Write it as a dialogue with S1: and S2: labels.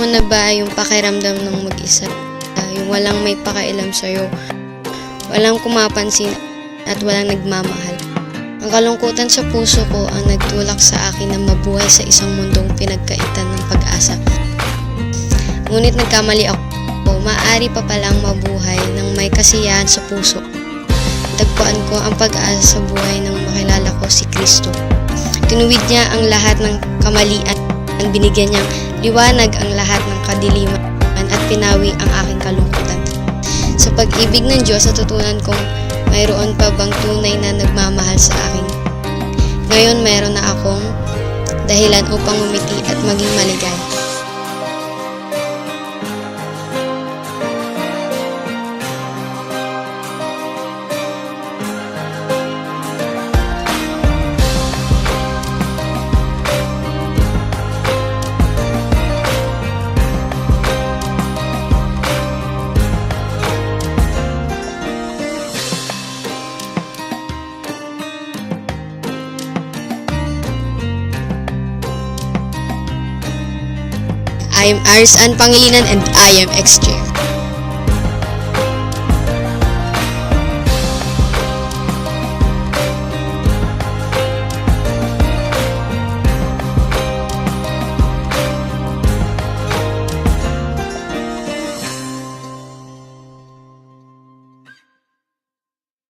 S1: mo na ba yung pakiramdam ng mag-isa? Yung walang may pakailam sa'yo, walang kumapansin at walang nagmamahal. Ang kalungkutan sa puso ko ang nagtulak sa akin na mabuhay sa isang mundong pinagkaitan ng pag-asa. Ngunit nagkamali ako. Maaari pa palang mabuhay ng may kasiyahan sa puso. Tagpuan ko ang pag-asa sa buhay nang makilala ko si Kristo. Tinuwid niya ang lahat ng kamalian. Binigyan niyang liwanag ang lahat ng kadiliman at pinawi ang aking kalungkutan. Sa pag-ibig ng Diyos, natutunan kong mayroon pa bang tunay na nagmamahal sa akin. Ngayon mayroon na akong dahilan upang umiti at maging maligaya. I am Aris Ann Pangilinan and I am XJ.